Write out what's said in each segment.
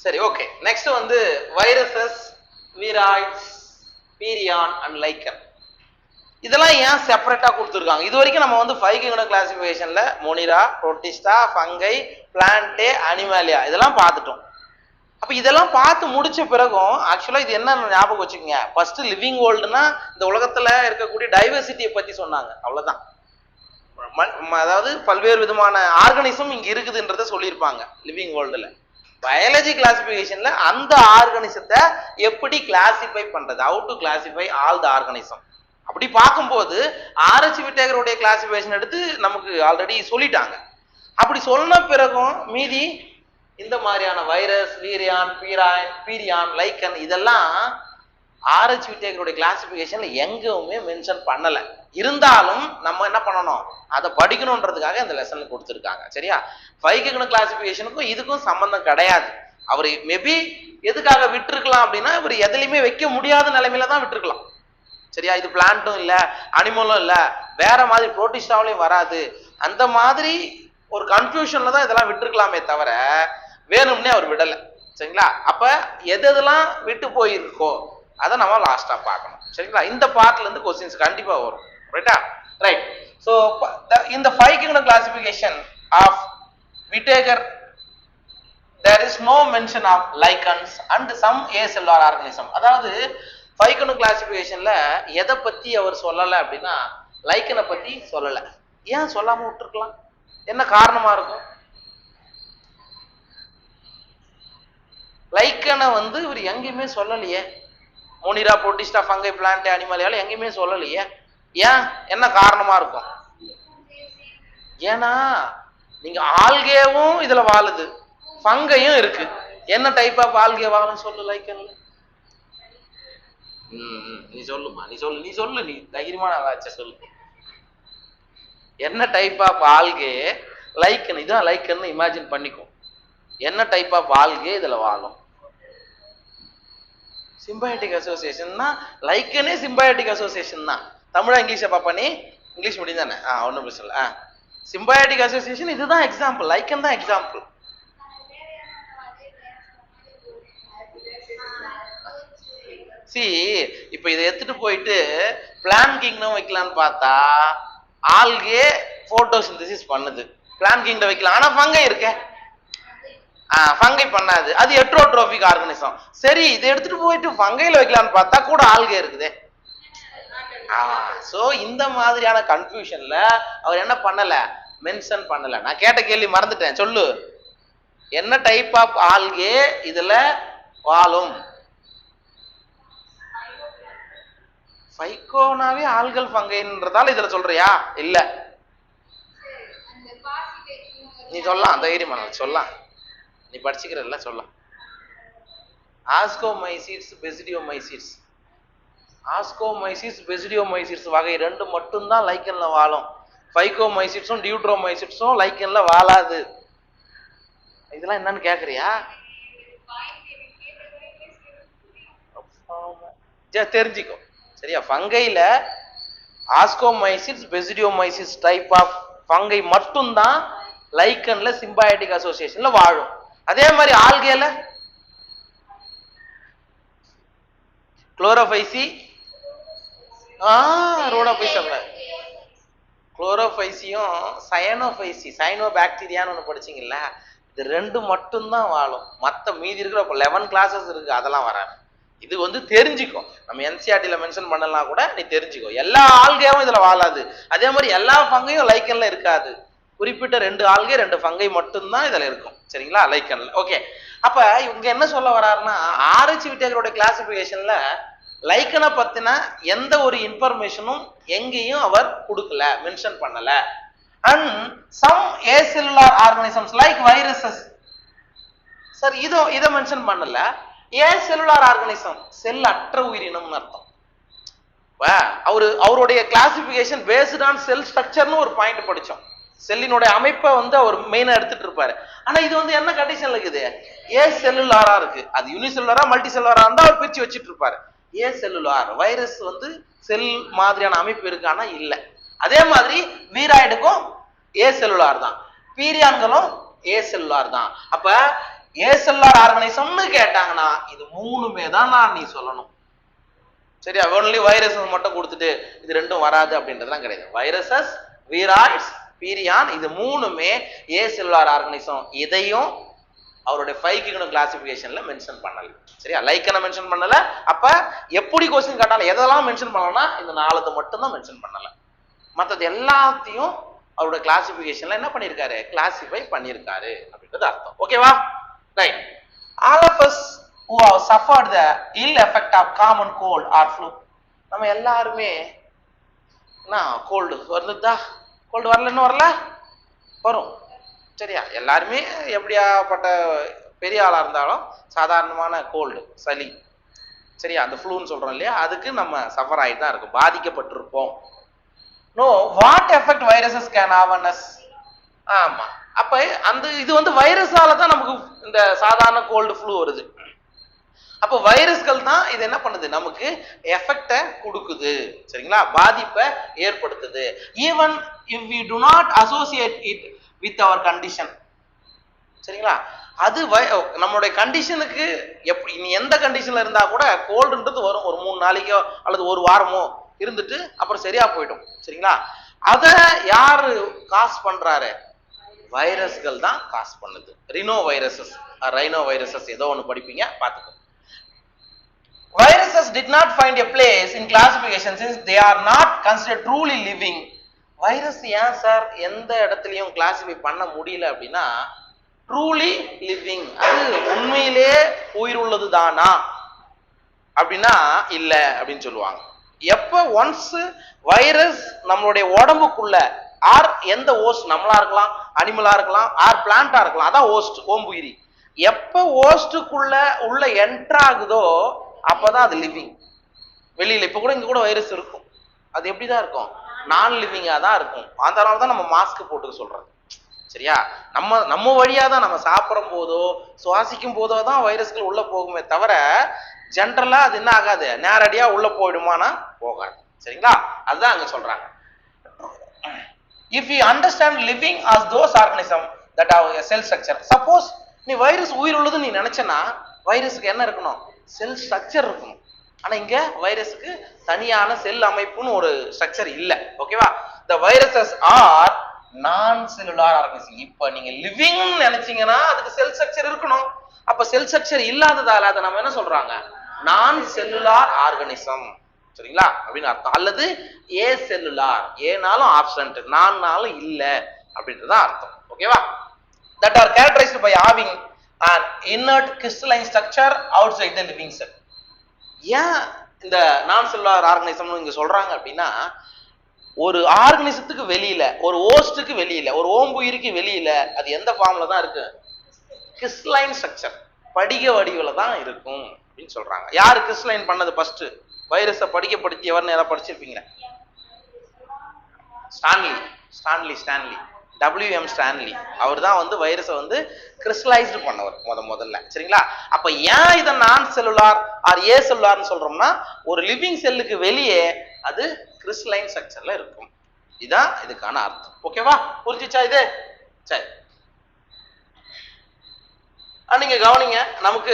சரி, okay. Next வந்து viruses, viroids, prion and lichen. இதெல்லாம் ஏன் செப்பரேட்டா கொடுத்துருக்காங்க? இது வரைக்கும் நம்ம வந்து 5 கிங்டம் கிளாசிபிகேஷன்ல Monera, Protista, Fungi, Plantae, Animalia இதெல்லாம் பார்த்துட்டோம். அப்ப இதெல்லாம் பார்த்து முடிச்ச பிறகும் ஆக்சுவலா இது என்ன ஞாபகம் வச்சுக்கோங்க, ஃபர்ஸ்ட் லிவிங் வேர்ல்டுனா இந்த உலகத்துல இருக்கக்கூடிய டைவர்சிட்டியை பத்தி சொன்னாங்க, அவ்வளவுதான். அதாவது பல்வேறு விதமான ஆர்கனிசம் இங்க இருக்குதுன்றத சொல்லியிருப்பாங்க லிவிங் வேர்ல்டுல. பயாலஜி கிளாசிபிகேஷன்ல அந்த ஆர்கனிசத்தை எப்படி கிளாசிஃபை பண்றது, how to classify all the organism. அப்படி பார்க்கும்போது ஆர்எச் விட்டேகருடைய கிளாசிபிகேஷன் எடுத்து நமக்கு ஆல்ரெடி சொல்லிட்டாங்க. அப்படி சொன்ன பிறகும் மீதி இந்த மாதிரியான வைரஸ், வீரியான், பீரியான், லைக்கன் இதெல்லாம் ஆர்எச் விட்டேகருடைய கிளாசிபிகேஷன்ல எங்கேயுமே மென்ஷன் பண்ணல. இருந்தாலும் நம்ம என்ன பண்ணணும், அதை படிக்கணும்ன்றதுக்காக இந்த லெசன்ல கொடுத்துருக்காங்க. சரியா? 5 கிங்டம் கிளாசிபிகேஷனுக்கும் இதுக்கும் சம்பந்தம் கிடையாது. அவர் மேபி எதுக்காக விட்டுருக்கலாம் அப்படின்னா, இவர் எதுலையுமே வைக்க முடியாத நிலைமையில தான் விட்டுருக்கலாம். சரியா? இது பிளான்ட்டும் இல்ல, அனிமலும் இல்ல, வேற மாதிரி புரோட்டிஸ்டாவிலையும் வராது, அந்த மாதிரி ஒரு கன்ஃபியூஷன்ல தான் இதெல்லாம் விட்டுருக்கலாமே தவிர வேணும்னே அவர் விடல. சரிங்களா? அப்ப எதெல்லாம் விட்டு போயிருக்கோ அதை நம்ம லாஸ்டா பார்க்கணும். சரிங்களா? இந்த பார்ட்ல இருந்து கொஸ்டின்ஸ் கண்டிப்பா வரும். ரைட்டா? Right. So in the 5 kingdom classification of Whittaker there is no mention of lichens and some acellular organism. அதாவது 5 kingdom classificationல எதை பத்தி அவர் சொல்லல அப்படின்னா லைக்கனை பத்தி சொல்லல. ஏன் சொல்லாம விட்டுருக்கலாம்? என்ன காரணமா இருக்கும்? லைக்கனை வந்து இவர் எங்கேயுமே சொல்லலையே. மோனிரா, புரோட்டிஸ்டா, ஃபங்கை, பிளான்ட், அனிமலியால எங்கேயுமே சொல்லலையே. ஏன்? என்ன காரணமா இருக்கும்? ஏன்னா நீங்க ஆல்கேவும் இதுல வாழுது, ஃபங்கையும் இருக்கு. என்ன டைப் ஆஃப் ஆல்கே வாழும் சொல்லு லைக்கன்ல? நீ சொல்லுமா, நீ சொல்லு, நீ தைரியமான ஆச்ச சொல்லு. என்ன டைப் ஆஃப் ஆல்கே லைக்கன்? இதான் லைக்கன் இமேஜின் பண்ணிக்கும். என்ன டைப் ஆஃப் ஆல்கே இதுல வாழும்? சிம்பயாட்டிக் அசோசியேஷன்னா லைக்கனே சிம்பயாட்டிக் அசோசியேஷன் தான். தமிழா இங்கிலீஷா பாப்பா? நீ இங்கிலீஷ் முடியும் தானே? ஒன்றும் பிரச்சனை இல்லை. சிம்பயாட்டிக் அசோசியேஷன் இதுதான் எக்ஸாம்பிள், லைக்கன் தான் எக்ஸாம்பிள். இப்ப இதை எடுத்துட்டு போயிட்டு பிளான் கிங்டம் வைக்கலான்னு பார்த்தா ஆல்கே போட்டோசிந்தசிஸ் பண்ணுது, பிளான் கிங்டம் வைக்கலாம். ஆனா ஃபங்கை இருக்க, ஃபங்கை பண்ணாது, அது ஹெட்ரோட்ரோபிக் ஆர்கனிசம். சரி, இதை எடுத்துட்டு போயிட்டு ஃபங்கைல வைக்கலான்னு பார்த்தா கூட ஆல்கே இருக்குது. சோ இந்த மாதிரியான கன்ஃபியூஷன்ல அவர் என்ன பண்ணல, மென்ஷன் பண்ணல. நான் கேட்ட கேள்வி மறந்துட்டேன், சொல்லு. என்ன டைப் ஆஃப் ஆல்கே இதுல வாழும்? ஃபைகோனாவே ஆல்கல் ஃபங்கைன்றதால இதுல சொல்றியா? இல்ல, நீ சொல்லலாம், தைரியமா சொல்லலாம், நீ படிச்சுக்கிறல்ல, சொல்லலாம். ஆஸ்கோமைசிட்ஸ், பெசிடியோமைசிட்ஸ். ஆஸ்கோமைசிட்ஸ், பெசிடியோமைசிட்ஸ் வகை 2 மட்டும்தான் லைக்கன்ல வாழும். ஃபைகோமைசிட்ஸும் டியூட்ரோமைசிட்ஸும் லைக்கன்ல வாழாது. இதெல்லாம் என்னன்னு கேக்குறியா? தெரிஞ்சுக்கோ. சரியா? ஃபங்கைல ஆஸ்கோமைசிட்ஸ், பெசிடியோமைசிட்ஸ் டைப் ஆஃப் ஃபங்கை மட்டும்தான் லைக்கன்ல சிம்பயாட்டிக் அசோசியேஷன்ல வாழும். அதே மாதிரி ஆல்கேல குளோரோபைசி, ரோடோபைசம், குளோரோபைசியும் சயனோபைசி, சைனோ பாக்டீரியான்னு ஒன்று படிச்சிங்கல்ல, இது 2 மட்டும்தான் வாழும். மற்ற மீதி இருக்கிற 11 கிளாஸஸ் இருக்கு, அதெல்லாம் வராது. இது வந்து தெரிஞ்சுக்கும், நம்ம என்சிஆர்டில மென்ஷன் பண்ணலாம் கூட, நீ தெரிஞ்சுக்கோ. எல்லா ஆல்கேவும் இதுல வாழாது, அதே மாதிரி எல்லா ஃபங்கையும் லைக்கன்ல இருக்காது. குறிப்பிட்ட 2 ஆல்கே 2 ஃபங்கை மட்டும்தான் இதுல இருக்கும். சரிங்களா? லைக்கன்ல. ஓகே. அப்ப இவங்க என்ன சொல்ல வர்றாருன்னா, ஆர்எச் விட்டேகரோட கிளாசிபிகேஷன்ல லைக்கனை பத்தின எந்த ஒரு இன்ஃபர்மேஷனும் எங்கேயும் அவர் கொடுக்கல, மென்ஷன் பண்ணல. And some acellular organisms like viruses. Sir இதை மென்ஷன் பண்ணல. ஏசெல்லுலார் ஆர்கனிசம் செல் அற்ற உயிரினம்னு அர்த்தம். அவருடைய கிளாசிபிகேஷன் பேஸ்ட் ஆன் செல் ஸ்ட்ரக்சர்னு ஒரு பாயிண்ட் படிச்சோம். செல்லினுடைய அமைப்பை வந்து அவர் மெயினா எடுத்துட்டு இருப்பாரு. ஆனா இது வந்து என்ன கண்டிஷன்ல இருக்குது? ஏ செல்லுலாரா இருக்கு. அது யூனிசெல்லுலாரா மல்டி செல்லுலாரா இருந்தா அவர் பிரிச்சு வச்சுட்டு இருப்பாரு. ஏ செல்லுலார் வைரஸ் வந்து செல் மாதிரியான அமைப்பு இருக்கு, ஆனா இல்ல. அதே மாதிரி வீராய்டுக்கும் ஏ செல்லுலார் தான், பீரியான்களும் ஏ செல்லுலார் தான். அப்ப ஏசெல்லார் ஆர்கனிசம்னு கேட்டாங்கன்னா இது மூணுமே தான் நீ சொல்லணும். சரியா? ஒன்லி வைரஸஸ் மட்டும் கொடுத்துட்டு இது ரெண்டும் வராது அப்படின்றதுலாம் கிடையாது. வைரஸஸ், வீராய்ட்ஸ், பீரியான் இது மூணுமே ஏசெல்லார் ஆர்கனிசம். இதையும் அவருடைய 5 கிங்டம் கிளாசிபிகேஷன்ல மென்ஷன் பண்ணல. சரியா? லைக்கனை மென்ஷன் பண்ணல. அப்ப எப்படி கொஸ்டின் கேட்டாலும் எதெல்லாம் மென்ஷன் பண்ணலன்னா இந்த 4 மட்டும் தான் மென்ஷன் பண்ணல. மற்றது எல்லாத்தையும் அவருடைய கிளாசிபிகேஷன்ல என்ன பண்ணிருக்காரு? கிளாசிஃபை பண்ணிருக்காரு அப்படின்றது அர்த்தம். ஓகேவா? Right. All of us who have suffered the ill effect of common cold or flu. நம்ம எல்லாருமே கோல்டு வருதுதா? கோல்டு வரலன்னு வரல, வரும். சரியா? எல்லாருமே எப்படியாப்பட்ட பெரிய ஆளா இருந்தாலும் சாதாரணமான கோல்டு, சளி, சரியா, அந்த ஃப்ளூன்னு சொல்றோம் இல்லையா, அதுக்கு நம்ம சஃபர் ஆகிட்டு தான் இருக்கும், பாதிக்கப்பட்டிருப்போம். No what effect viruses can have on us. ஆமா, அப்ப அந்த இது வந்து வைரஸால தான் நமக்கு இந்த சாதாரண கோல்டு ஃப்ளூ வருது. அப்போ வைரஸ்கள் தான் இது என்ன பண்ணுது? நமக்கு எஃபெக்டை கொடுக்குது. சரிங்களா? பாதிப்பை ஏற்படுத்துது. Even if we do not associate it with our condition. சரிங்களா? அது நம்மளுடைய கண்டிஷனுக்கு நீ எந்த கண்டிஷன்ல இருந்தா கூட கோல்டுன்றது வரும். ஒரு 3 நாளைக்கோ அல்லது ஒரு வாரமோ இருந்துட்டு அப்புறம் சரியா போயிடும். சரிங்களா? அதை யாரு காஸ் பண்றாரு? வைரஸ்கள் தான் காஸ் பண்ணுது. ரைனோ வைரஸஸ் ஏதோ ஒன்று படிப்பீங்க, பார்த்துக்கோ. Viruses did not find a place in classification since they are not considered truly living. Virus ஏன் சார் எந்த இடத்துலையும் கிளாசிஃபை பண்ண முடியல அப்படின்னா, ட்ரூலி லிவிங், அது உண்மையிலே உயிர் உள்ளது தானா அப்படின்னா இல்ல அப்படின்னு சொல்லுவாங்க. எப்ப ஒன்ஸ் வைரஸ் நம்மளுடைய உடம்புக்குள்ள ஆர் எந்த ஓஸ்ட், நம்மளா இருக்கலாம், அனிமலா இருக்கலாம், ஆர் பிளான்டா இருக்கலாம், அதான் ஓஸ்ட், ஓம்புயிரி. எப்ப ஓஸ்டுக்குள்ள உள்ள என்ட்ரு ஆகுதோ அப்பதான் அது லிவிங். வெளியில இப்ப கூட இங்க கூட வைரஸ் இருக்கும், அது எப்படிதான் இருக்கும்? நான் லிவிங்கா தான் இருக்கும். அதனால தான் நம்ம மாஸ்க் போட்டுக்க சொல்றது. சரியா? நம்ம வழியா தான் நம்ம சாப்பிடும் போதோ சுவாசிக்கும் போதோ தான் வைரஸ்கள் உள்ள போகுமே தவிர ஜென்ரலா அது என்ன ஆகாது, நேரடியா உள்ள போயிடுமானா போகாது. சரிங்களா? அதுதான் அங்க சொல்றாங்க. If you understand living as those organisms that have a cell structure, suppose நீ வைரஸ் உயிர் உள்ளது நீ நினைச்சனா, வைரஸுக்கு என்ன இருக்கணும்? செல் ஸ்ட்ரக்சர் இருக்கணும். ஆனா இங்க வைரஸுக்கு தனியான செல் அமைப்புன்னு ஒரு ஸ்ட்ரக்சர் இல்ல. ஓகேவா? the viruses are நான் செல்லுலார் ஆர்கனிசம். இப்ப நீங்க லிவிங் நினைச்சீங்கன்னா அதுக்கு செல் ஸ்ட்ரக்சர் இருக்கணும். அப்ப செல் ஸ்ட்ரக்சர் இல்லாததால அதை நம்ம என்ன சொல்றாங்க? நான் செல்லுலார் ஆர்கனிசம். சரிங்களா? அப்படின்னு அர்த்தம். அல்லது ஏ செல்லுலார், ஏனாலும் ஆப்சன்ட், நான்னாலும் இல்ல அப்படின்றதான் அர்த்தம். ஓகேவா? that are characterized by having an inert crystalline structure outside the living cell. ஏன் இந்த நான் செல்லுலார் ஆர்கனிசம் இங்க சொல்றாங்க அப்படின்னா, ஒரு ஆர்கனிசத்துக்கு வெளியில, ஒரு ஓஸ்டுக்கு வெளியில, ஒரு ஓம்புயிருக்கு வெளியில அது எந்த ஃபார்ம்ல தான் இருக்கு? கிறிஸ்டலைன் ஸ்ட்ரக்சர், படிக வடிவில தான் இருக்கும் அப்படின்னு சொல்றாங்க. யாரு கிறிஸ்டலைன் பண்ணது? ஃபர்ஸ்ட் வைரஸை படிக்கப்படுத்தியவர்னு ஏதாவது படிச்சிருப்பீங்க? Stanley WM Stanley. அவர் தான் வந்து வைரஸை வந்து கிறிஸ்டலைஸ்டு பண்ணவர் முதல்ல. சரிங்களா? அப்ப ஏன் இதை நான் செல்லுலார் ஆர் ஏ செல்லுலார்னு சொல்றோம்னா, ஒரு லிவிங் செல்லுக்கு வெளியே அது கிறிஸ்டலைன் ஸ்ட்ரக்சர்ல இருக்கும். இதுதான் இதுக்கான அர்த்தம். ஓகேவா? புரிஞ்சிச்சா இது? சரி, நீங்க கவனிங்க. நமக்கு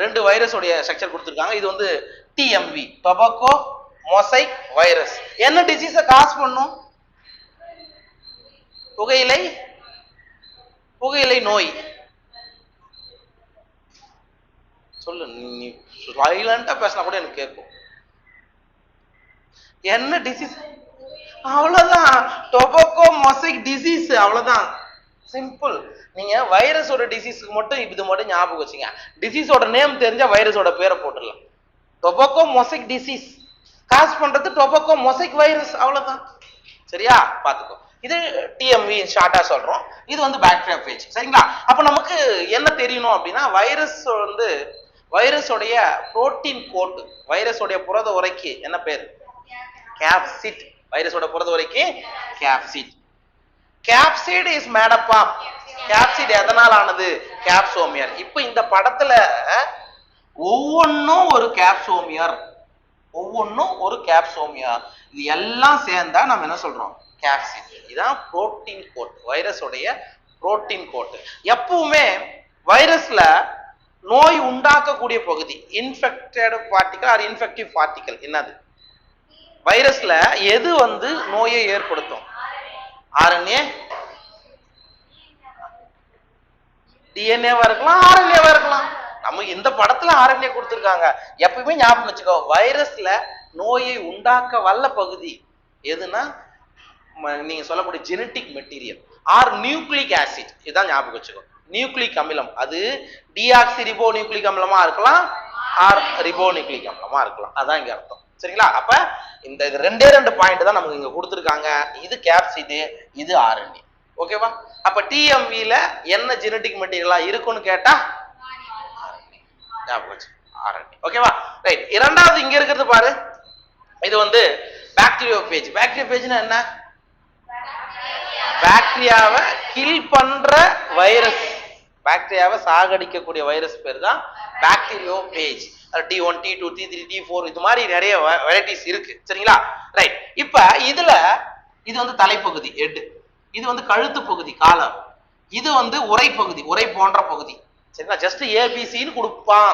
2 வைரஸோடைய ஸ்ட்ரக்சர் கொடுத்துருக்காங்க. இது வந்து TMV, டொபாக்கோ மொசைக் வைரஸ். என்ன டிசீஸை காஸ் பண்ணும்? புகையிலை நோய். சொல்லு, நீ சைலண்டா பேசினா கூட எனக்கு கேட்கும். என்ன டிசீஸ்? அவ்வளவுதான், டொபாக்கோ மொசைக் டிசீஸ், அவ்வளவுதான், சிம்பிள். நீங்க வைரஸோட டிசீஸ்க்கு மட்டும் இது மட்டும் ஞாபகம் வச்சுங்க. டிசீஸோட நேம் தெரிஞ்சா வைரஸோட பேரை போட்டுடலாம். டொபாக்கோ மொசைக் டிசீஸ் காஸ் பண்றது டொபாக்கோ மொசைக் வைரஸ், அவ்வளவுதான். சரியா? பாத்துக்கோ. இது TMV ஷார்ட்டா சொல்றோம். இது வந்து பாக்டீரியாஃபேஜ். சரிங்களா? அப்ப நமக்கு என்ன தெரியணும் அப்படின்னா, வைரஸோடைய புரோட்டீன் கோட், வைரஸோடைய புரத உரைக்கு என்ன பேர்? கேப்சிட். வைரஸோட புரத உரைக்கு capsid. Capsid is made up of, capsid எதனால் ஆனது? கேப்சோமியர். இப்ப இந்த படத்துல ஒவ்வொன்னும் ஒரு கேப்சோமியர், இது எல்லாம் சேர்ந்தா நம்ம என்ன சொல்றோம்? கேப்சிட். இதான் புரோட்டீன் கோட், வைரஸோடைய புரோட்டீன் கோட். எப்பவுமே வைரஸ்ல நோய் உண்டாக்கக்கூடிய பகுதி infected particle or infective particle என்னது? வைரஸ்ல எது வந்து நோயை ஏற்படுத்தும்? ஆர்என்ஏ, டிஎன்ஏவா இருக்கலாம், ஆர்என்ஏவா இருக்கலாம். நம்ம இந்த படத்துல ஆர்என்ஏ கொடுத்துருக்காங்க. எப்பயுமே ஞாபகம் வச்சுக்கோ, வைரஸ்ல நோயை உண்டாக்க வல்ல பகுதி எதுனா நீங்க சொல்லக்கூடிய genetic material or nucleic acid. இதுதான் ஞாபகம் வச்சுக்கோ. நியூக்ளிக் அமிலம், அது டிஆக்சி ரிபோ நியூக்ளிக் அமிலமா இருக்கலாம், ஆர் ரிபோ நியூக்ளிக் அமிலமா இருக்கலாம். அதான் இங்க அர்த்தம். சரிங்களா? அப்ப இந்த ரெண்டு பாயிண்ட் தான் நமக்கு இங்க கொடுத்துருக்காங்க. இது கேப்சிடு, இது ஆர்என்ஏ. ஓகேவா? அப்ப டிஎம்வில என்ன ஜெனட்டிக் மெட்டீரியலா இருக்கும்னு கேட்டா ஆர்என்ஏ. ஓகேவா? ரைட். இரண்டாவது இங்க இருக்கிறது பாரு, இது வந்து பாக்டீரியோபேஜ். பாக்டீரியோபேஜ்னா என்ன? பாக்டீரியாவை கில் பண்ற வைரஸ், பாக்டீரியாவை சாகடிக்கக்கூடிய வைரஸ் பேர் தான் பாக்டீரியோபேஜ். T1, T2, T3, T4 இது மாதிரி நிறைய வெரைட்டிஸ் இருக்கு. சரிங்களா? ரைட். இப்ப இதுல இது வந்து தலைப்பகுதி ஹெட், இது வந்து கழுத்து பகுதி காலர், இது வந்து உரை பகுதி, உரை போன்ற பகுதி. சரிங்களா? ஜஸ்ட் ஏபிசின்னு கொடுப்பான்.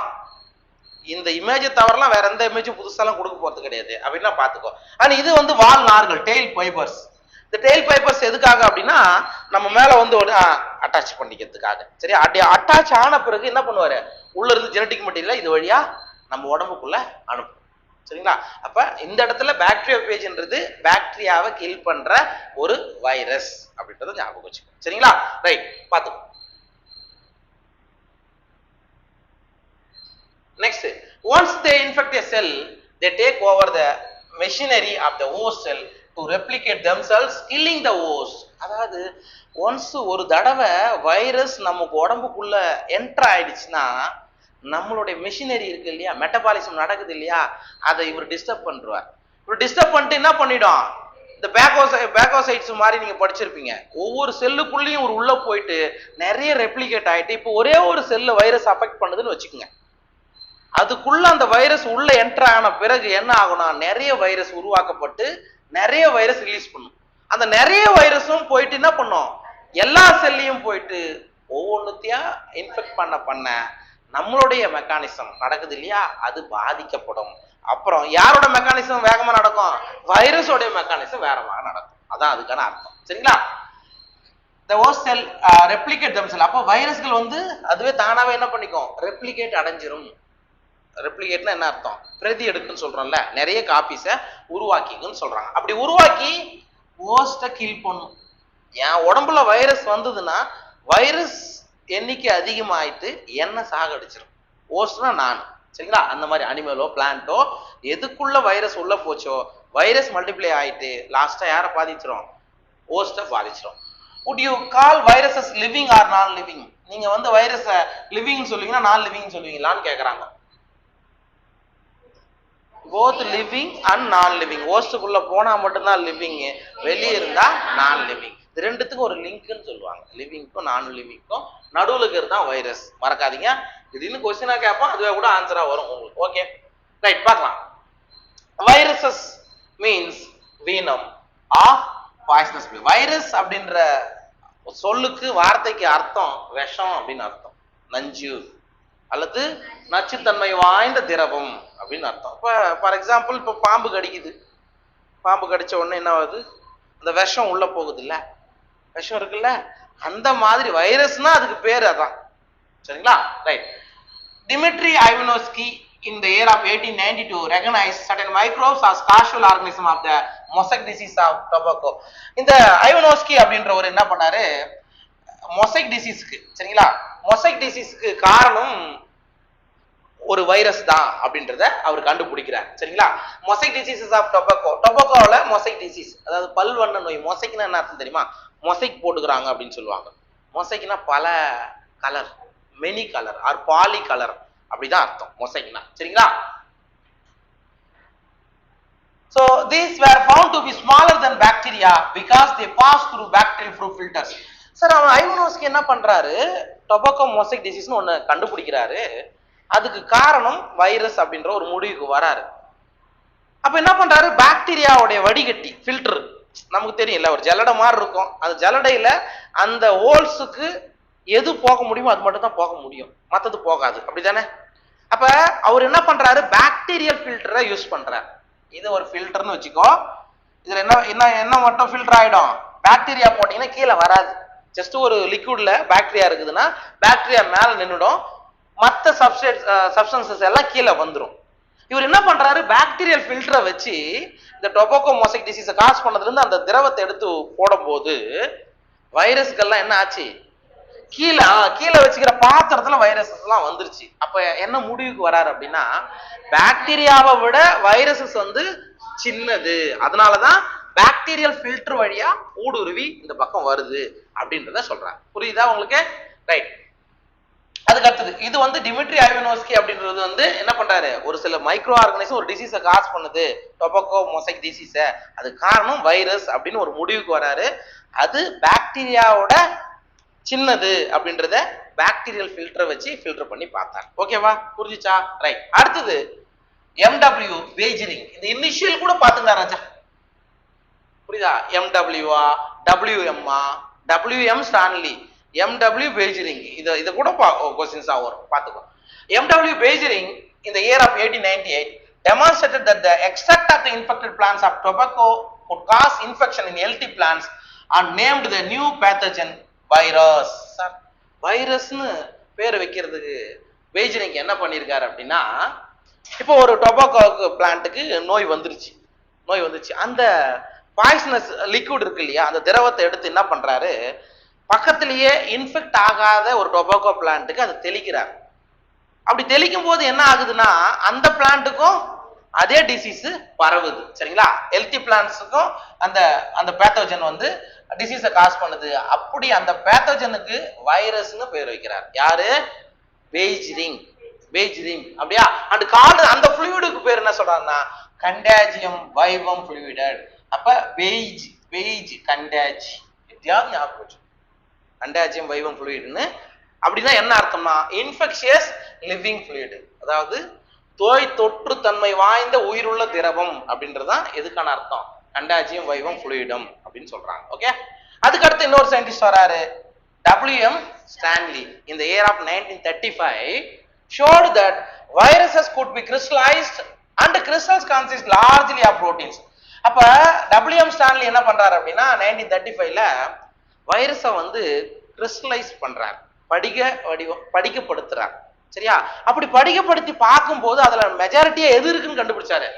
இந்த இமேஜை தவிரலாம் வேற எந்த இமேஜும் புதுசாலாம் கொடுக்க போறது கிடையாது. அப்படின்னா பாத்துக்கோ. ஆனா இது வந்து வால் நார்கள், டெயில் ஃபைபர்ஸ். இந்த டெயில் ஃபைபர்ஸ் எதுக்காக அப்படின்னா நம்ம மேல வந்து ஒரு அட்டாச் பண்ணிக்கிறதுக்காக. சரி, அட்டாச் ஆன பிறகு என்ன பண்ணுவாரு, உள்ள இருந்து ஜெனட்டிக் மெட்டீரியல் இது வழியா நம்ம உடம்புக்குள்ள அனுப்பும். சரிங்களா? அப்ப இந்த இடத்துல பாக்டீரியோபேஜ்ன்றது பாக்டீரியாவை கில் பண்ற ஒரு வைரஸ் அப்படின்றத ஞாபகம் வச்சுக்கோ. சரிங்களா? ரைட், பாத்துக்கோ. Next, once they infect a cell, they take over the machinery of the host cell to replicate themselves, killing the host. அதாவது ஒன்ஸ் ஒரு தடவை வைரஸ் நமக்கு உடம்புக்குள்ள என்டர் ஆயிடுச்சுன்னா நம்மளுடைய மெஷினரி இருக்கு இல்லையா, மெட்டபாலிசம் நடக்குது இல்லையா, அதை இவர் டிஸ்டர்ப் பண்றார். இவர் டிஸ்டர்ப் பண்ணிட்டு என்ன பண்ணிடும், இந்த பேக்கோசைட்ஸ் மாதிரி நீங்க படிச்சிருப்பீங்க, ஒவ்வொரு செல்லுக்குள்ளேயும் ஒரு உள்ள போயிட்டு நிறைய ரெப்ளிகேட் ஆயிட்டு இப்போ ஒரே ஒரு செல்ல வைரஸ் அஃபெக்ட் பண்ணுதுன்னு வச்சுக்கோங்க. அதுக்குள்ள அந்த வைரஸ் உள்ள என்டர் ஆன பிறகு என்ன ஆகும்னா நிறைய வைரஸ் உருவாக்கப்பட்டு நிறைய வைரஸ் ரிலீஸ் பண்ணும். அந்த நிறைய வைரஸும் போயிட்டு என்ன பண்ணும், எல்லா செல்லையும் போயிட்டு ஒவ்வொன்றுத்தையா இன்ஃபெக்ட் பண்ண நம்மளுடைய மெக்கானிசம் நடக்குது இல்லையா, அது பாதிக்கப்படும். அப்புறம் யாரோட மெக்கானிசம் வேகமா நடக்கும், வைரஸோடைய மெக்கானிசம் வேகமாக நடக்கும். அதான் அதுக்கான அர்த்தம். சரிங்களா? the host cell replicate themselves. அப்போ வைரஸ்கள் வந்து அதுவே தானாவே என்ன பண்ணிக்கும், ரெப்ளிகேட் அடைஞ்சிரும். ரெப்ளிகேட்னா என்ன அர்த்தம், பிரதி எடுக்குன்னு சொல்றோம்ல, நிறைய காப்பீஸை உருவாக்கிக்குன்னு சொல்றாங்க. அப்படி உருவாக்கி ஹோஸ்ட கில் பண்ணும். என் உடம்புல வைரஸ் வந்ததுன்னா வைரஸ் எண்ணிக்கை அதிகமாயிட்டு என்ன சாகடிச்சிடும். ஹோஸ்ட்னா நான். சரிங்களா? அந்த மாதிரி அனிமலோ பிளான்ட்டோ எதுக்குள்ள வைரஸ் உள்ள போச்சோ வைரஸ் மல்டிப்ளை ஆயிட்டு லாஸ்டா யாரை பாதிச்சிரும், ஹோஸ்ட பாதிச்சிரும். would you call viruses living or non living? நீங்க வந்து வைரஸ லிவிங் சொல்லுவீங்கன்னா நான் லிவிங் சொல்லுவீங்களான்னு கேக்குறாங்க. both living and non living. ஹோஸ்டுக்குள்ள போனா மட்டும்தான் லிவிங், வெளியே இருந்தா நான் லிவிங். இது ரெண்டுத்துக்கும் ஒரு லிங்க்னு சொல்லுவாங்க. லிவிங்க்கும் நான் லிவிங்க்கும் நடுவுல இருக்கிறது தான் வைரஸ். மறக்காதீங்க. திடீர்னு கொஸ்டினா கேட்போம், அதுவே கூட ஆன்சரா வரும் உங்களுக்கு. ஓகே, ரைட், பார்க்கலாம். Viruses means venom of poisonous. Virus அப்படின்ற சொல்லுக்கு வார்த்தைக்கு அர்த்தம் விஷம் அப்படின்னு அர்த்தம், நஞ்சு அல்லது நச்சுத்தன்மை வாய்ந்த திரவம் அப்படின்னு அர்த்தம். இப்போ ஃபார் எக்ஸாம்பிள் இப்போ பாம்பு கடிக்குது, பாம்பு கடிச்ச உடனே என்ன ஆகுது, அந்த விஷம் உள்ள போகுது இல்ல, விஷம் இருக்குல்ல, அந்த மாதிரி வைரஸ்னா அதுக்கு பேர் அதான். சரிங்களா? Right. Dmitri Ivanovsky in the year of 1892 recognized certain microbes as causal organism of the mosaic disease of tobacco. இந்த ஐவனோஸ்கி அப்படின்ற ஒரு என்ன பண்ணாரு, மொசைக் டிசீஸ்க்கு, சரிங்களா, மொசைக் டிசீஸ்க்கு காரணம் ஒரு வைரஸ் தான் அப்படின்றத அவர் கண்டுபிடிக்கிறார். சரிங்களா? Mosaic diseases of tobacco. டொபாக்கோல மொசைக் டிசீஸ், அதாவது பல்வண்ண நோய். மொசைக்னா என்ன அர்த்தம் தெரியுமா, மொசைக் போட்டுக்கிறாங்க அப்படின்னு சொல்லுவாங்க. மொசைக்னா பல colour, many colour or poly colour அப்படிதான் அர்த்தம் மொசைக்னா. சரிங்களா? So these were found to be smaller than bacteria because they pass through bacterial fruit filters. Sir, அவன் ஐவனோஸ்கி என்ன பண்றாரு, டொபாக்கோ மொசைக் டிசீஸ்னு ஒண்ணு கண்டுபிடிக்கிறாரு. அதுக்கு காரணம் வைரஸ் அப்படின்ற ஒரு முடிவுக்கு வராரு. அப்ப என்ன பண்றாரு, பாக்டீரியாவுடைய வடிகட்டி ஃபில்டர் நமக்கு தெரியல, ஒரு ஜல்லடை மாதிரி இருக்கும், அந்த ஜல்லடையில அந்த ஹோல்ஸுக்கு எது போக முடியுமோ அது மட்டும் தான் போக முடியும், மற்றது போகாது. அப்படிதானே? அப்ப அவர் என்ன பண்றாரு, பாக்டீரியல் ஃபில்டரை யூஸ் பண்றாரு. இது ஒரு ஃபில்டர்னு வச்சுக்கோ. இதுல என்ன என்ன என்ன மட்டும் ஃபில்டர் ஆயிடும், பாக்டீரியா போட்டீங்கன்னா கீழே வராது. ஜஸ்ட் ஒரு லிக்விட்ல பாக்டீரியா இருக்குதுன்னா பாக்டீரியா மேல நின்றுடும், மற்ற சப்ஸ்டன்சஸ் எல்லாம் கீழே வந்துடும். இவர் என்ன பண்றாரு, பாக்டீரியல் ஃபில்டரை வச்சு இந்த டொபாக்கோ மொசைக் டிசீஸை காஸ் பண்ணதுல இருந்து அந்த திரவத்தை எடுத்து போடும் போது வைரஸ்கள்லாம் என்ன ஆச்சு, கீழே கீழே வச்சுக்கிற பாத்திரத்துல வைரஸஸ் எல்லாம் வந்துருச்சு. அப்ப என்ன முடிவுக்கு வராரு அப்படின்னா, பாக்டீரியாவை விட வைரஸஸ் வந்து சின்னது, அதனாலதான் பாக்டீரியல் ஃபில்டர் வழியா ஊடுருவி இந்த பக்கம் வருது அப்படின்றத சொல்றாங்க. புரியுதா உங்களுக்கு? ரைட். அதுக்கு அடுத்தது இது வந்து டிமிட்ரி ஐவனோஸ்கி அப்படின்றது வந்து என்ன பண்றாரு, ஒரு சில மைக்ரோ ஆர்கனைசம் ஒரு டிசீஸை காஸ் பண்ணுது, டொபாக்கோ மொசைக் டிசீஸை, அது காரணம் வைரஸ் அப்படின்னு ஒரு முடிவுக்கு வராரு. அது பாக்டீரியாவோட சின்னது அப்படின்றத பாக்டீரியல் ஃபில்டரை வச்சு ஃபில்டர் பண்ணி பார்த்தாங்க. ஓகேவா? புரிஞ்சுச்சா? ரைட். அடுத்தது எம்டபிள்யூ பேஜரிங். இந்த இனிஷியல் கூட பாத்துங்க ராஜா, புரியுதா? எம்டபிள்யூவா, டபிள்யூஎம்மா, டபிள்யூஎம் ஸ்டான்லி, எம்டபிள்யூ பேஜரிங், இத கூட क्वेश्चंस வரும், பாத்துக்கோ. MW Beijerinck in the year of 1898 demonstrated that the extract of the infected plants of tobacco could cause infection in healthy plants and named the new pathogen virus. வைரஸ்னு பேர் வைக்கிறதுக்கு பேஜரிங் என்ன பண்ணியிருக்காரு அப்படின்னா, இப்போ ஒரு டொபாக்கோ பிளான்ட்டுக்கு நோய் வந்துருச்சு, அந்த பாய்சனஸ் லிக்விட் இருக்கு இல்லையா, அந்த திரவத்தை எடுத்து என்ன பண்றாரு, பக்கத்திலேயே இன்ஃபெக்ட் ஆகாத ஒரு டொபாக்கோ பிளான்ட்டுக்கு அதை தெளிக்கிறார். அப்படி தெளிக்கும் போது என்ன ஆகுதுன்னா, அந்த பிளான்ட்டுக்கும் அதே டிசீஸ் பரவுது. சரிங்களா? ஹெல்த்தி பிளான்ட்ஸுக்கும் அந்த அந்த பேத்தோஜன் வந்து டிசீஸை காஸ் பண்ணுது. அப்படி அந்த பேத்தோஜனுக்கு வைரஸ்னு பேர் வைக்கிறார். யாரு? பேஜரிங். அப்படியா? அண்ட் கால்டு அந்த ஃப்ளூயிடுக்கு பேர் என்ன சொல்றாங்கன்னா கண்டாஜியம் வைவம் ஃப்ளூயிடட். அப்ப பேஜ் கண்டாஜ், எப்படியாவது ஞாபகம் வச்சு, கண்டாஜியம் வைவம் ஃப்ளூயிட்னு. அப்படின்னா என்ன அர்த்தம்னா இன்ஃபெக்ஷியஸ் லிவிங் ஃப்ளூயிட், அதாவது தோய் தொற்று தன்மை வாய்ந்த உயிருள்ள திரவம் அப்படின்றதுதான் எதுக்கான அர்த்தம், கண்டாஜியம் வைவம் ஃப்ளூயிடம் அப்படின்னு சொல்றாங்க. ஓகே. அதுக்கு அடுத்து இன்னொரு சயின்டிஸ்ட் வராரு, WM Stanley. In the year of 1935 showed that viruses could be crystallized and crystals consist largely of proteins. அப்ப WM Stanley என்ன பண்றாரு அப்படின்னா 1935ல வைரஸை வந்து கிறிஸ்டலைஸ் பண்றார், படிக்கப்படுத்துறார். சரியா? அப்படி படிக்கப்படுத்தி பார்க்கும்போது அதுல மெஜாரிட்டியா எது இருக்குன்னு கண்டுபிடிச்சாரு,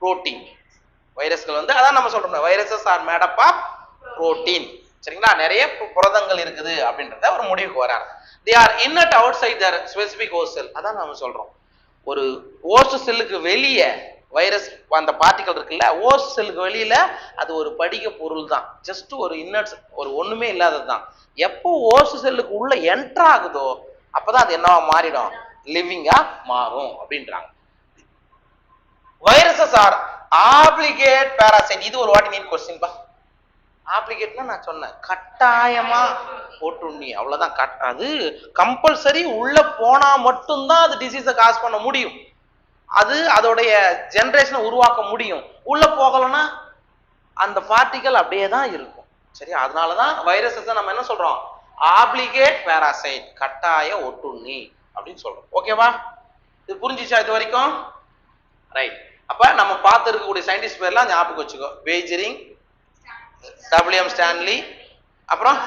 புரோட்டீன். வைரஸ்கள் வந்து அதான் நம்ம சொல்றோம், viruses are made up of protein. சரிங்களா? நிறைய புரதங்கள் இருக்குது அப்படின்றத ஒரு முடிவுக்கு வராங்க. they are inert outside their specific host cell. அதான் நம்ம சொல்றோம், ஒரு ஹோஸ்ட் செல்லுக்கு வெளியே வைரஸ் அந்த பார்ட்டிகல் இருக்குல்ல, ஹோஸ்ட் செல்லுக்கு வெளியில அது ஒரு படிக பொருள் தான், ஜஸ்ட் ஒரு இன்னர்ட்ஸ், ஒரு ஒண்ணுமே இல்லாதது தான். எப்போ ஹோஸ்ட் செல்லுக்கு உள்ள என்டர் ஆகுதோ அப்பதான் அது என்னவா மாறிடும், லிவிங்கா மாறும் அப்படின்றாங்க. Viruses R obligated parasite. இது ஒரு வாட்டி நீட் கொஸ்டின் பா. ஆப்ளிகேட்னா நான் சொன்னேன் கட்டாயமா போட்டுண்ணி, அவ்வளவுதான். அது கம்பல்சரி உள்ள போனா மட்டும்தான் அது டிசீஸை காஸ் பண்ண முடியும், அது அதோடைய ஜெனரேஷனை உருவாக்க முடியும். உள்ள போகலன்னா அந்த பார்ட்டிகல் அப்படியே தான் இருக்கும். சரி? அதனாலதான் வைரஸஸ் நம்ம என்ன சொல்றோம், ஆப்ளிகேட் பாராசைட், கட்டாய ஒட்டுண்ணி அப்படின்னு சொல்றோம். ஓகேவா? இது புரிஞ்சிச்சா இது வரைக்கும்? ரைட். அப்ப நம்ம பார்த்து இருக்கக்கூடிய சயின்டிஸ்ட் பேர்லாம் ஞாபகம் வச்சுக்கோ, பேஜரிங், WM Stanley, அப்புறம்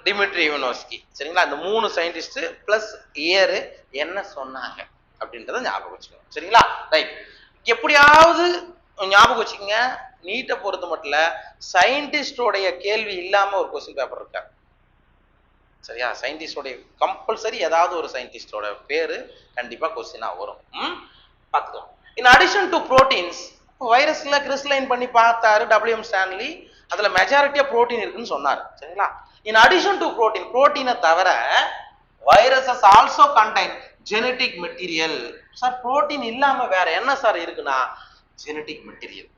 டிமிட்ரி ஐவனோஸ்கி. சரிங்களா? இந்த 3 சயின்டிஸ்ட் பிளஸ் இயர் என்ன சொன்னாங்க அப்படின்றத ஞாபகம் வச்சுக்கோங்க. சரிங்களா? ரைட். எப்படியாவது ஞாபகம் வச்சுக்கோங்க, நீட்டை பொறுத்த மட்டும் சயின்டிஸ்டோடைய கேள்வி இல்லாம ஒரு கொஸ்டின் பேப்பர் இருக்கா? சரியா? சயின்டிஸ்டோடைய கம்பல்சரி ஏதாவது ஒரு சயின்டிஸ்டோட பேரு கண்டிப்பா கொஸ்டினா வரும். பார்த்துக்கலாம். இன் அடிஷன் டு புரோட்டீன்ஸ், வைரஸ்ல கிறிஸ்டலைன் பண்ணி பார்த்தாரு WM Stanley, அதுல மெஜாரிட்டியா புரோட்டீன் இருக்குன்னு சொன்னாரு. சரிங்களா? இன் அடிஷன் டு புரோட்டீன், புரோட்டீனை தவிர viruses also contain genetic material. Sir protein இல்லாம வேற என்ன சார் இருக்குன்னா ஜெனடிக் மெட்டீரியல்.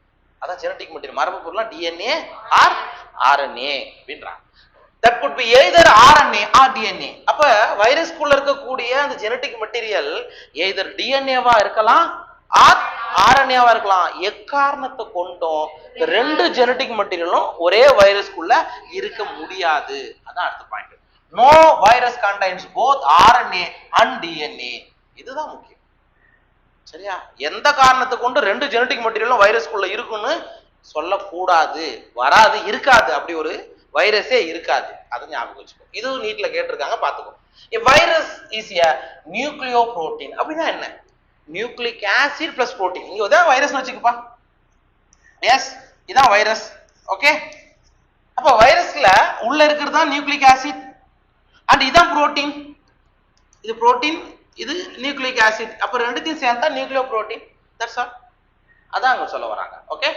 அதான் ஜெனடிக் மெட்டீரியல், மரபு பொருள்னா DNA ஆர் RNA அப்படின்றாங்க. that could be either RNA or DNA. அப்ப வைரஸ்குள்ள இருக்கக்கூடிய அந்த ஜெனடிக் மெட்டீரியல் either DNA-வா இருக்கலாம் ஆர் RNA-வா இருக்கலாம். எக்காரணத்தை கொண்டும் இந்த ரெண்டு ஜெனடிக் மெட்டீரியலும் ஒரே வைரஸ்க்குள்ள இருக்க முடியாது. அதான் அடுத்த point. No virus contains both RNA and DNA. இதுதான் முக்கியம். சரியா? எந்த காரணத்தை கொண்டு ரெண்டு ஜெனடிக் மெட்டீரியலும் வைரஸ்க்குள்ள இருக்குன்னு சொல்லக்கூடாது, வராது, இருக்காது. அப்படி ஒரு வைரஸே இருக்காது. அதை ஞாபகம் வச்சுக்கோ. இது நீட்ல கேட்டிருக்காங்க, பாத்துக்கோ. Virus is a Nucleo protein. அப்படின்னா என்ன? Nucleic acid plus protein. இங்க தான் வைரஸ் வச்சுக்கப்பா. எஸ், இதான் வைரஸ். ஓகே, அப்ப வைரஸ்ல உள்ள இருக்கிறது தான் நியூக்ளிக் ஆசிட் அண்ட் இதான் புரோட்டீன். இது புரோட்டீன், இது நியூக்ளிக் ஆசிட். அப்ப ரெண்டுத்தையும் சேர்ந்தா நியூக்ளியோ புரோட்டீன். That's all. அதான் அங்க சொல்ல வராங்க. Okay,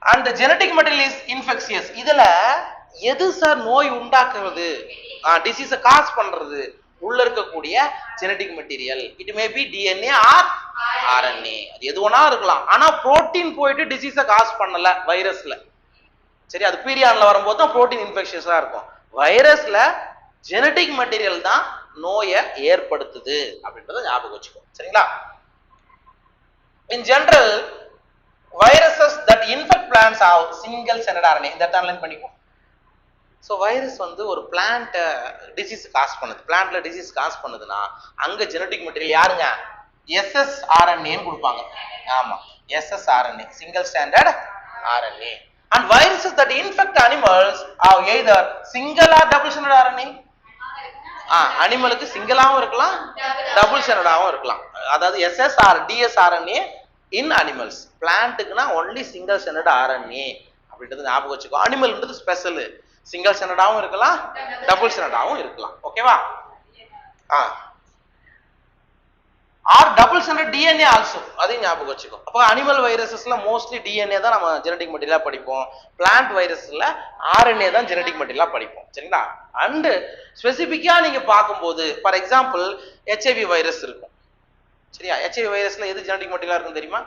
and the genetic material is infectious. இதுல எது சார் நோய் உண்டாக்குறது, டிசீஸ காஸ் பண்றது? உள்ள இருக்கக்கூடிய genetic material. It may be DNA or RNA. அது எது வேணா இருக்கலாம். ஆனா புரோட்டீன் போயிட்டு டிசீஸ காஸ் பண்ணல வைரஸ்ல. சரி, அது பீரியான்ல வரும்போது தான் புரோட்டீன் இன்ஃபெக்ஷஸா இருக்கும். வைரஸ்ல ஜெனடிக் மெட்டீரியல் தான் நோயை ஏற்படுத்துது அப்படின்றத ஞாபகம் வச்சுக்கோ. சரிங்களா? In general, viruses that infect plants have single stranded RNA. இந்த அண்டர்லைன் பண்ணிக்கோ. ஸோ வைரஸ் வந்து ஒரு பிளான்ட் டிசீஸ் காஸ் பண்ணுது. பிளான்ட்ல டிசீஸ் காஸ் பண்ணுதுன்னா அங்க ஜெனடிக் மெட்டீரியல் யாருங்க? ssRNA கொடுப்பாங்க. ஆமா, ssRNA, single standard RNA. And viruses that infect animals are either single or double stranded RNA. அனிமலுக்கு சிங்கிளாவும் இருக்கலாம், டபுள் ஸ்டாண்டர்டாவும் இருக்கலாம். அதாவது dsRNA இன் அனிமல்ஸ். பிளான்ட்டுக்குன்னா ஒன்லி சிங்கிள் ஸ்டாண்டர்ட் RNA அப்படின்றது ஞாபகம் வச்சுக்கோ. அனிமல்ன்றது ஸ்பெஷல். சிங்கிள் ஸ்டாண்டர்டாவும் இருக்கலாம், டபுள் ஸ்டாண்டர்டாவும் இருக்கலாம். ஓகேவா? Or double standard DNA also, அதையும் ஞாபகம் வச்சுக்கோ. அப்போ அனிமல் வைரஸஸ்ல மோஸ்ட்லி DNA தான் நம்ம ஜெனடிக் மெட்டீரியலா படிப்போம். பிளான்ட் வைரஸ்ல RNA தான் ஜெனடிக் மெட்டீரியலா படிப்போம். சரிங்களா? அண்ட் ஸ்பெசிபிக்கா நீங்க பார்க்கும்போது ஃபார் எக்ஸாம்பிள் HIV வைரஸ் இருக்கும். சரியா? HIV வைரஸ்ல எது ஜெனடிக் மெட்டீரியலா இருக்கும் தெரியுமா?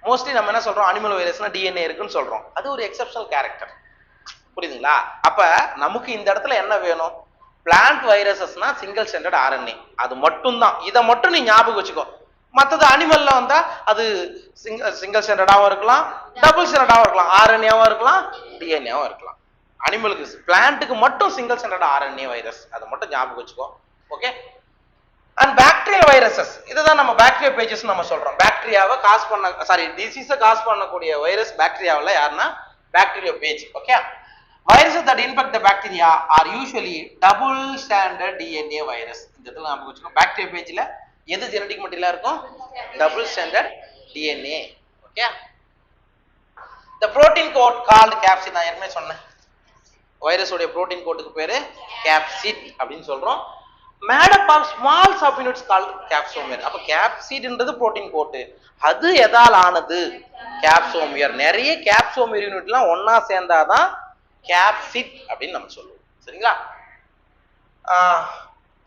மோஸ்ட்லி நம்ம என்ன சொல்றோம்? அனிமல் வைரஸ்னா DNA இருக்குன்னு சொல்றோம். அது ஒரு எக்ஸெப்ஷனல் கேரக்டர். புரியுதுங்களா? அப்ப நமக்கு இந்த இடத்துல என்ன வேணும்? பிளான்ட் வைரஸஸ்னா சிங்கிள் ஸ்டாண்டர்ட் RNA. அது மட்டும் தான். இதை மட்டும் நீ ஞாபகம் வச்சுக்கோ. மற்றது அனிமல்ல வந்தா அது சிங்கிள் ஸ்டாண்டர்டாவும் இருக்கலாம், டபுள் ஸ்டாண்டர்டாவும் இருக்கலாம், RNAவும் இருக்கலாம், DNAவும் இருக்கலாம். அனிமலுக்கு, பிளான்ட்டுக்கு மட்டும் சிங்கிள் ஸ்டாண்டர்ட் RNA வைரஸ். அதை மட்டும் ஞாபகம் வச்சுக்கோ. ஓகே. அண்ட் பாக்டீரியல் வைரஸஸ், இதுதான் நம்ம பாக்டீரியா பேஜஸ் நம்ம சொல்றோம். பாக்டீரியாவை காஸ் பண்ண டிசீஸை காஸ் பண்ணக்கூடிய வைரஸ் பாக்டீரியாவில் யாருன்னா bacteria page. Okay. Viruses that infect the bacteria are usually double stranded DNA virus. இந்த இடத்துல நாம வச்சுக்கோ. பாக்டீரியா பேஜ்ல எது ஜெனடிக் மெட்டீரியலா இருக்கும்? Double standard DNA. Okay. The protein code called capsid, நான் ஏற்கனவே சொன்னேன். வைரஸ் உடைய புரோட்டீன் கோட்டுக்கு பேரு capsid அப்படின்னு சொல்றோம். Made up of small subunits called capsomer. அப்ப capsidன்றது புரோட்டீன் கோட்டு. அது எதால் ஆனது? capsomer. நிறைய capsomer யூனிட்லாம் ஒண்ணா சேர்ந்தாதான் கேப்சிட் அப்படின்னு நம்ம சொல்லுவோம். சரிங்களா?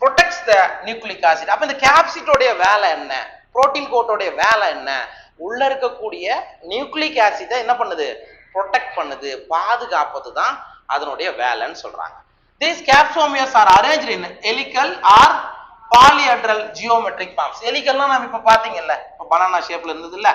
protects the nucleic acid. அப்ப இந்த கேப்சிட்டோடைய வேலை என்ன? புரோட்டீன் கோட்டோடைய வேலை என்ன? உள்ள இருக்கக்கூடிய நியூக்ளிக் ஆசிட்டை என்ன பண்ணுது? ப்ரொடெக்ட் பண்ணுது, பாதுகாப்பது தான் அதனுடைய வேலைன்னு சொல்றாங்க. These capsomeres are arranged in helical or polyhedral geometric forms. ஹெலிக்கல்னா நம்ம இப்ப பாத்தீங்கல்ல, இப்ப பனானா ஷேப்ல இருந்தது இல்ல,